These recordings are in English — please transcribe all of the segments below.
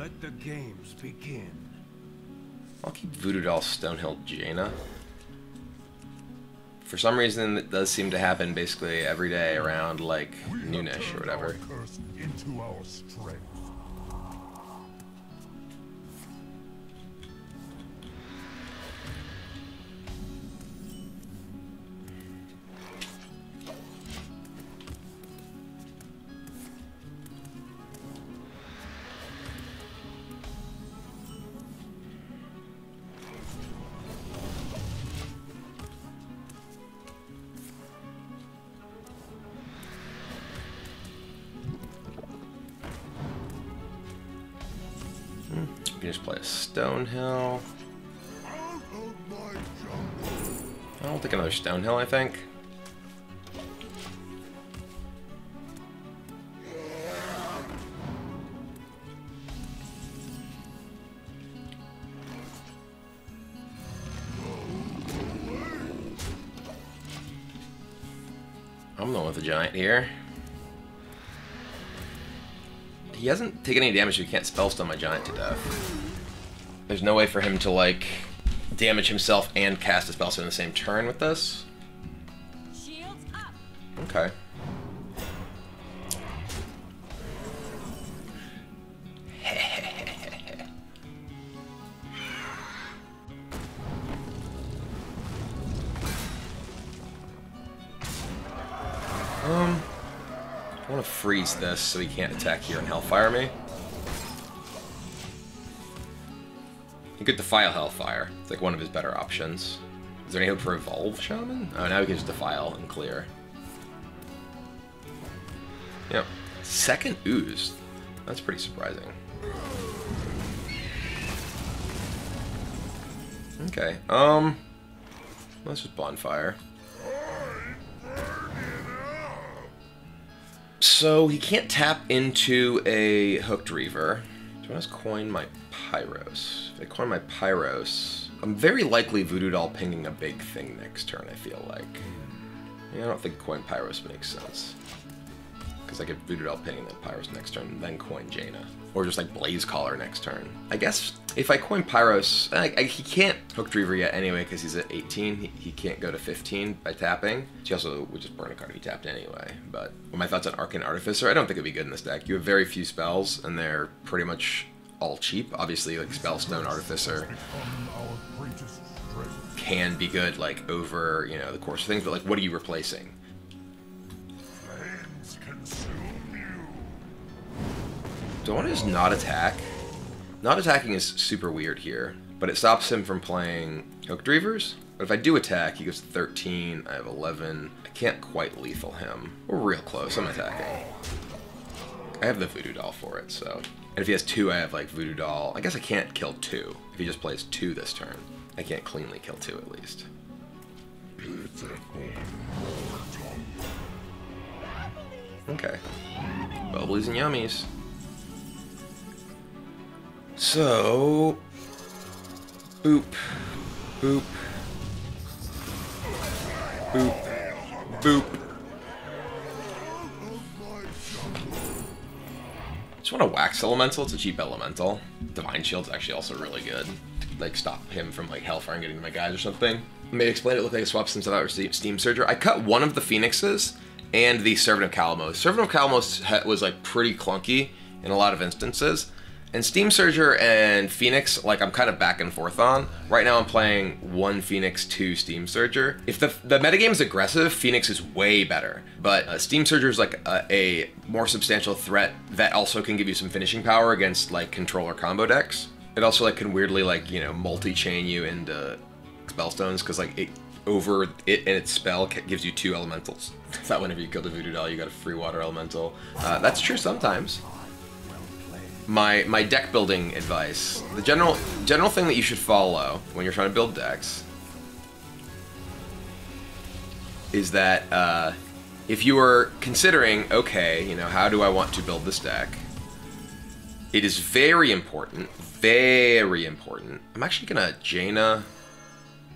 Let the games begin. I'll keep Voodoo Doll, Stonehill, Jaina. For some reason, it does seem to happen basically every day around, like, noonish or whatever. Into our strength. You can just play a Stonehill. I'll take another Stonehill, I think. I'm the one with the giant here. He hasn't taken any damage, so he can't spellstone my giant to death. There's no way for him to, like, damage himself and cast a spellstone in the same turn with this. Shields up. Okay. I want to freeze this so he can't attack here and Hellfire me. He could Defile Hellfire. It's like one of his better options. Is there any hope for Evolve Shaman? Oh, now he can just Defile and clear. Yep. Second Ooze. That's pretty surprising. Okay, let's just Bonfire. So he can't tap into a Hooked Reaver. Do I just coin my Pyros? If I coin my Pyros, I'm very likely Voodoo Doll pinging a big thing next turn, I feel like. Yeah, I don't think coin Pyros makes sense. Because I get Voodoo Doll pinging then Pyros next turn, then coin Jaina. Or just like Blaze Caller next turn. I guess if I coin Pyros, he can't Hooked Reaver yet anyway because he's at 18. He can't go to 15 by tapping. He also would just burn a card if he tapped anyway. But my thoughts on Arcane Artificer, I don't think it'd be good in this deck. You have very few spells and they're pretty much all cheap. Obviously, like Spellstone Artificer can be good like over, you know, the course of things, but like what are you replacing? Do I want to just not attack? Not attacking is super weird here, but it stops him from playing Hooked Reavers. But if I do attack, he goes to 13, I have 11. I can't quite lethal him. We're real close, I'm attacking. I have the Voodoo Doll for it, so. And if he has 2, I have like Voodoo Doll. I guess I can't kill 2 if he just plays 2 this turn. I can't cleanly kill 2 at least. Okay. Bubblies and yummies. So, boop, boop, boop, boop. Just want to Wax Elemental. It's a cheap elemental. Divine Shield's actually also really good. Like stop him from like Hellfire and getting to my guys or something. Maybe explain it. Looked like a swap since I thought it was Steam Surger. I cut one of the Phoenixes and the Servant of Calamos. Servant of Calamos was like pretty clunky in a lot of instances. And Steam Surger and Phoenix, like I'm kind of back and forth on. Right now I'm playing 1 Phoenix, 2 Steam Surger. If the metagame is aggressive, Phoenix is way better. But Steam Surger is like a more substantial threat that also can give you some finishing power against like controller combo decks. It also like can weirdly like, you know, multi-chain you into Spellstones because like it over it and its spell gives you 2 elementals. It's not whenever you kill the Voodoo Doll you got a free water elemental. That's true sometimes. My deck building advice, the general thing that you should follow when you're trying to build decks is that if you are considering, okay, you know, how do I want to build this deck, it is very important, I'm actually gonna Jaina,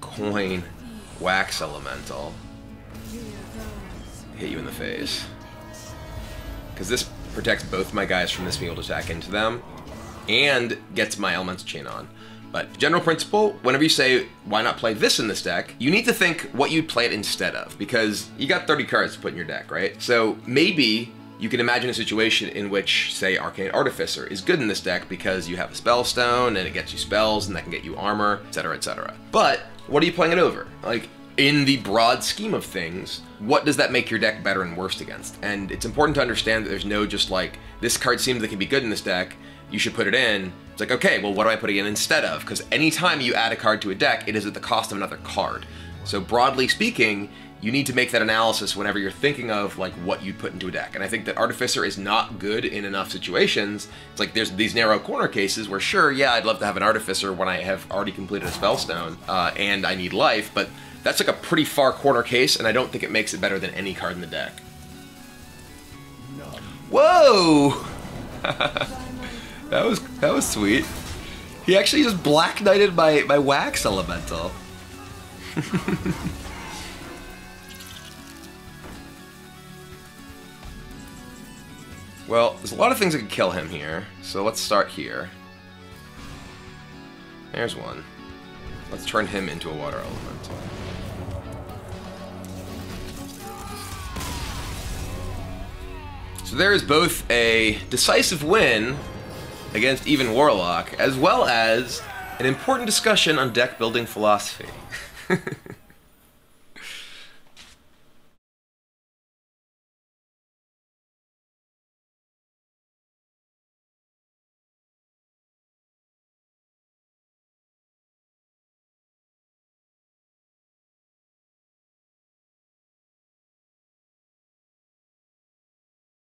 coin, Wax Elemental, hit you in the face. Because this protects both my guys from this being able to attack into them. and gets my Elemental Chain on. But general principle, whenever you say, why not play this in this deck, you need to think what you'd play it instead of, because you got 30 cards to put in your deck, right? So maybe you can imagine a situation in which, say, Arcane Artificer is good in this deck because you have a Spellstone, and it gets you spells, and that can get you armor, etc., etc. But what are you playing it over? Like, in the broad scheme of things, what does that make your deck better and worse against? And it's important to understand that there's no just like, this card seems like it can be good in this deck, you should put it in. It's like, okay, well, what do I put it in instead of? Because anytime you add a card to a deck, it is at the cost of another card. So broadly speaking, you need to make that analysis whenever you're thinking of like what you'd put into a deck. And I think that Artificer is not good in enough situations. It's like there's these narrow corner cases where sure, yeah, I'd love to have an Artificer when I have already completed a Spellstone and I need life, but that's like a pretty far corner case, and I don't think it makes it better than any card in the deck. Whoa! That was sweet. He actually just Black Knighted my Wax Elemental. Well, there's a lot of things that could kill him here, so let's start here. There's one. Let's turn him into a Water Elemental. So there is both a decisive win against even Warlock, as well as an important discussion on deck building philosophy.